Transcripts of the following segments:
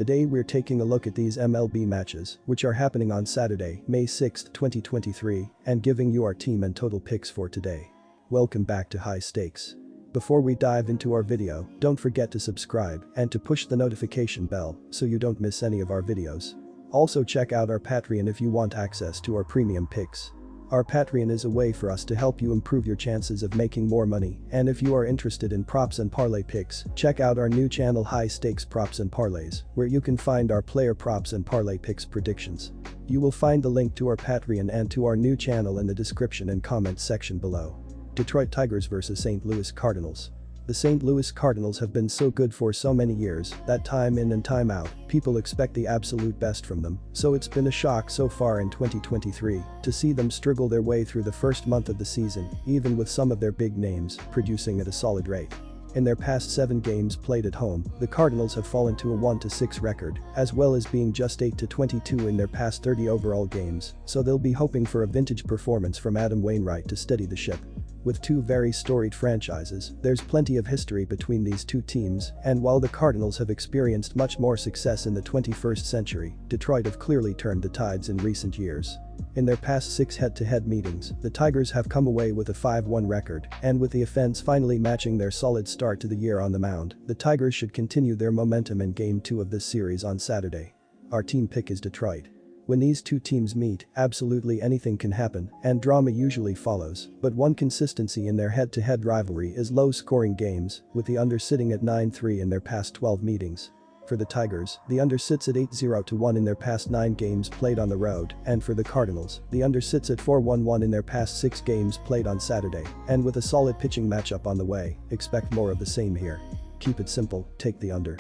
Today we're taking a look at these MLB matches, which are happening on Saturday, May 6, 2023, and giving you our team and total picks for today. Welcome back to High Stakes. Before we dive into our video, don't forget to subscribe and to push the notification bell so you don't miss any of our videos. Also check out our Patreon if you want access to our premium picks. Our Patreon is a way for us to help you improve your chances of making more money, and if you are interested in props and parlay picks, check out our new channel High Stakes Props and Parlays, where you can find our player props and parlay picks predictions. You will find the link to our Patreon and to our new channel in the description and comments section below. Detroit Tigers vs St. Louis Cardinals. The St. Louis Cardinals have been so good for so many years that time in and time out, people expect the absolute best from them, so it's been a shock so far in 2023 to see them struggle their way through the first month of the season, even with some of their big names producing at a solid rate. In their past 7 games played at home, the Cardinals have fallen to a 1-6 record, as well as being just 8-22 in their past 30 overall games, so they'll be hoping for a vintage performance from Adam Wainwright to steady the ship. With two very storied franchises, there's plenty of history between these two teams, and while the Cardinals have experienced much more success in the 21st century, Detroit have clearly turned the tides in recent years. In their past 6 head-to-head meetings, the Tigers have come away with a 5-1 record, and with the offense finally matching their solid start to the year on the mound, the Tigers should continue their momentum in Game 2 of this series on Saturday. Our team pick is Detroit. When these two teams meet, absolutely anything can happen, and drama usually follows, but one consistency in their head-to-head rivalry is low-scoring games, with the under sitting at 9-3 in their past 12 meetings. For the Tigers, the under sits at 8-0-1 in their past 9 games played on the road, and for the Cardinals, the under sits at 4-1-1 in their past 6 games played on Saturday, and with a solid pitching matchup on the way, expect more of the same here. Keep it simple, take the under.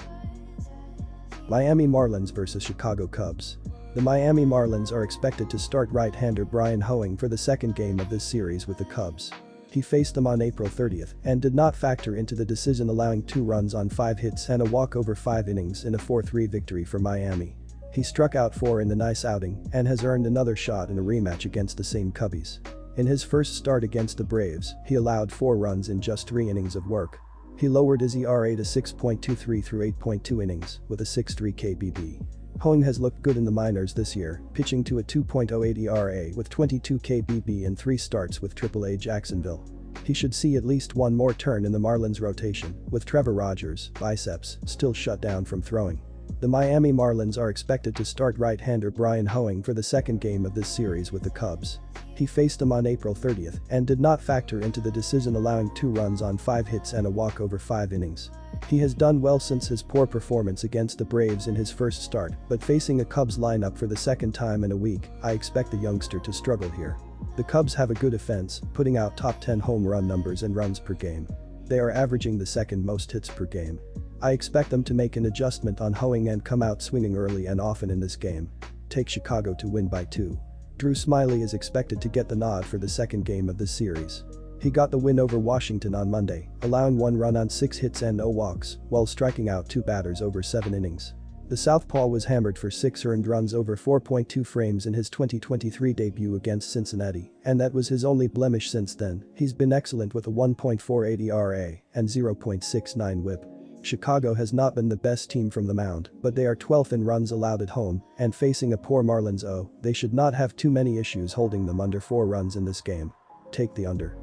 Miami Marlins vs Chicago Cubs. The Miami Marlins are expected to start right-hander Brian Hoeing for the second game of this series with the Cubs. He faced them on April 30th and did not factor into the decision, allowing 2 runs on 5 hits and a walk over 5 innings in a 4-3 victory for Miami. He struck out 4 in the nice outing and has earned another shot in a rematch against the same Cubbies. In his first start against the Braves, he allowed 4 runs in just 3 innings of work. He lowered his ERA to 6.23 through 8.2 innings with a 6.3 kBB. Hoeing has looked good in the minors this year, pitching to a 2.08 ERA with 22 kBB in 3 starts with AAA Jacksonville. He should see at least one more turn in the Marlins rotation, with Trevor Rogers, biceps, still shut down from throwing. The Miami Marlins are expected to start right-hander Brian Hoeing for the second game of this series with the Cubs. He faced them on April 30th and did not factor into the decision, allowing 2 runs on 5 hits and a walk over 5 innings. He has done well since his poor performance against the Braves in his first start, but facing a Cubs lineup for the second time in a week, I expect the youngster to struggle here. The Cubs have a good offense, putting out top 10 home run numbers and runs per game. They are averaging the second most hits per game. I expect them to make an adjustment on Hoeing and come out swinging early and often in this game. Take Chicago to win by 2. Drew Smyly is expected to get the nod for the second game of this series. He got the win over Washington on Monday, allowing 1 run on 6 hits and no walks, while striking out 2 batters over 7 innings. The southpaw was hammered for 6 earned runs over 4.2 frames in his 2023 debut against Cincinnati, and that was his only blemish since then. He's been excellent with a 1.48 ERA and 0.69 WHIP. Chicago has not been the best team from the mound, but they are 12th in runs allowed at home, and facing a poor Marlins they should not have too many issues holding them under 4 runs in this game. Take the under.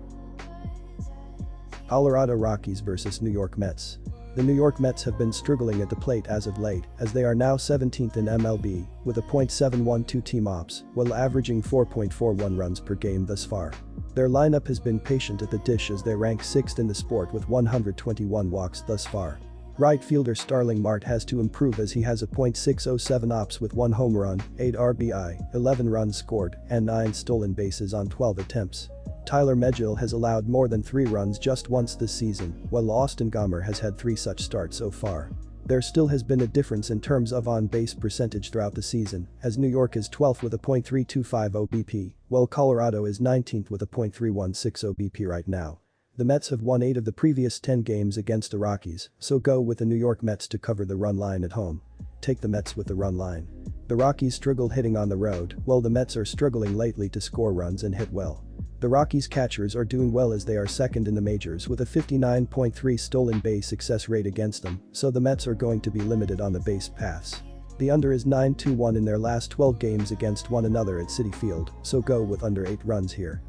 Colorado Rockies vs New York Mets. The New York Mets have been struggling at the plate as of late, as they are now 17th in MLB, with a .712 team ops, while averaging 4.41 runs per game thus far. Their lineup has been patient at the dish as they rank 6th in the sport with 121 walks thus far. Right fielder Starling Marte has to improve as he has a .607 ops with 1 home run, 8 RBI, 11 runs scored, and 9 stolen bases on 12 attempts. Tyler Megill has allowed more than 3 runs just once this season, while Austin Gomber has had 3 such starts so far. There still has been a difference in terms of on-base percentage throughout the season, as New York is 12th with a .325 OBP, while Colorado is 19th with a .316 OBP right now. The Mets have won 8 of the previous 10 games against the Rockies, so go with the New York Mets to cover the run line at home. Take the Mets with the run line. The Rockies struggle hitting on the road, while the Mets are struggling lately to score runs and hit well. The Rockies catchers are doing well as they are second in the majors with a 59.3 stolen base success rate against them, so the Mets are going to be limited on the base paths. The under is 9-1 in their last 12 games against one another at Citi Field, so go with under 8 runs here.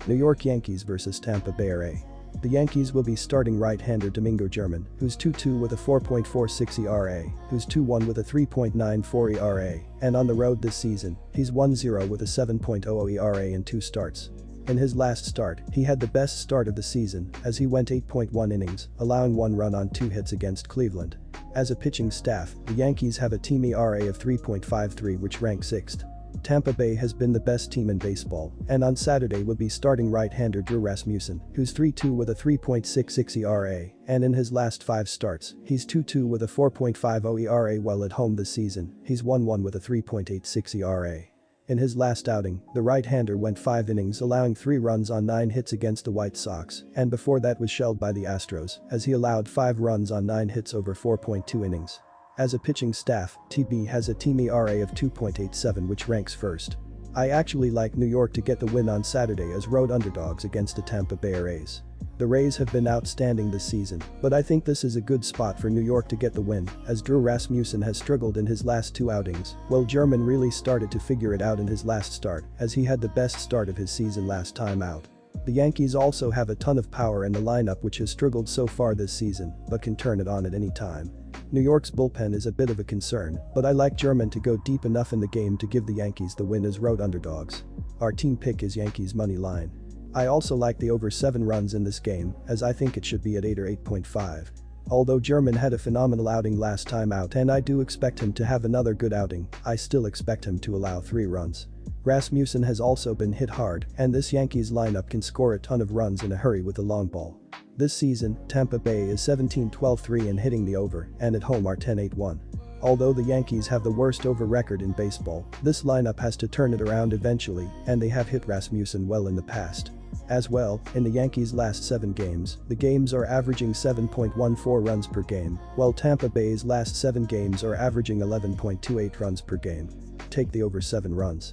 New York Yankees vs Tampa Bay Rays. The Yankees will be starting right-hander Domingo German, who's 2-2 with a 4.46 ERA, who's 2-1 with a 3.94 ERA, and on the road this season, he's 1-0 with a 7.00 ERA in 2 starts. In his last start, he had the best start of the season as he went 8.1 innings, allowing 1 run on 2 hits against Cleveland. As a pitching staff, the Yankees have a team ERA of 3.53 which ranks 6th. Tampa Bay has been the best team in baseball, and on Saturday will be starting right-hander Drew Rasmussen, who's 3-2 with a 3.66 ERA, and in his last 5 starts, he's 2-2 with a 4.50 ERA while at home this season, he's 1-1 with a 3.86 ERA. In his last outing, the right-hander went 5 innings allowing 3 runs on 9 hits against the White Sox, and before that was shelled by the Astros, as he allowed 5 runs on 9 hits over 4.2 innings. As a pitching staff, TB has a team ERA of 2.87 which ranks first. I actually like New York to get the win on Saturday as road underdogs against the Tampa Bay Rays. The Rays have been outstanding this season, but I think this is a good spot for New York to get the win, as Drew Rasmussen has struggled in his last 2 outings, while German really started to figure it out in his last start, as he had the best start of his season last time out. The Yankees also have a ton of power in the lineup which has struggled so far this season, but can turn it on at any time. New York's bullpen is a bit of a concern, but I like German to go deep enough in the game to give the Yankees the win as road underdogs. Our team pick is Yankees money line. I also like the over 7 runs in this game, as I think it should be at 8 or 8.5. Although German had a phenomenal outing last time out and I do expect him to have another good outing, I still expect him to allow 3 runs. Rasmussen has also been hit hard, and this Yankees lineup can score a ton of runs in a hurry with the long ball. This season, Tampa Bay is 17-12-3 in hitting the over, and at home are 10-8-1. Although the Yankees have the worst over record in baseball, this lineup has to turn it around eventually, and they have hit Rasmussen well in the past. As well, in the Yankees' last 7 games, the games are averaging 7.14 runs per game, while Tampa Bay's last 7 games are averaging 11.28 runs per game. Take the over 7 runs.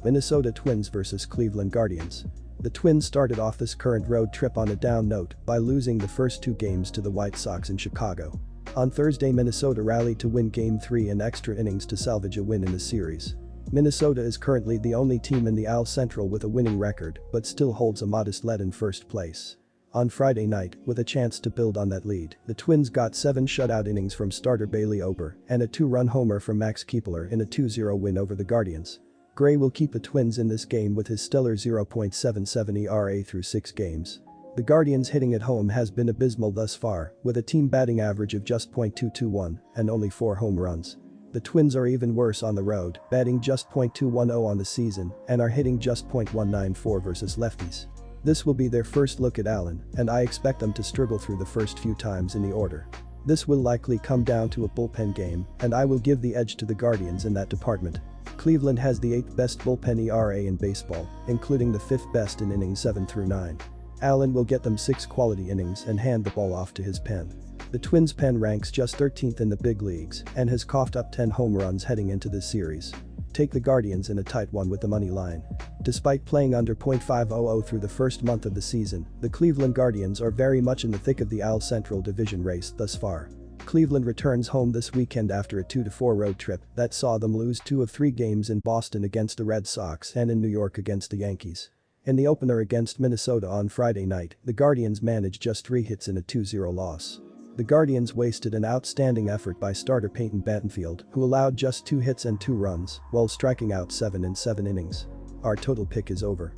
Minnesota Twins vs Cleveland Guardians. The Twins started off this current road trip on a down note by losing the first 2 games to the White Sox in Chicago. On Thursday, Minnesota rallied to win Game 3 in extra innings to salvage a win in the series. Minnesota is currently the only team in the AL Central with a winning record, but still holds a modest lead in first place. On Friday night, with a chance to build on that lead, the Twins got 7 shutout innings from starter Bailey Ober and a 2-run homer from Max Kepler in a 2-0 win over the Guardians. Gray will keep the Twins in this game with his stellar 0.77 ERA through 6 games. The Guardians' hitting at home has been abysmal thus far, with a team batting average of just .221 and only 4 home runs. The Twins are even worse on the road, batting just .210 on the season and are hitting just .194 versus lefties. This will be their first look at Allen, and I expect them to struggle through the first few times in the order. This will likely come down to a bullpen game, and I will give the edge to the Guardians in that department. Cleveland has the 8th best bullpen ERA in baseball, including the 5th best in innings 7 through 9. Allen will get them 6 quality innings and hand the ball off to his pen. The Twins' pen ranks just 13th in the big leagues and has coughed up 10 home runs heading into this series. Take the Guardians in a tight one with the money line. Despite playing under .500 through the first month of the season, the Cleveland Guardians are very much in the thick of the AL Central Division race thus far. Cleveland returns home this weekend after a 2-4 road trip that saw them lose 2 of 3 games in Boston against the Red Sox and in New York against the Yankees. In the opener against Minnesota on Friday night, the Guardians managed just 3 hits in a 2-0 loss. The Guardians wasted an outstanding effort by starter Peyton Battenfield, who allowed just 2 hits and 2 runs, while striking out 7 in 7 innings. Our total pick is over.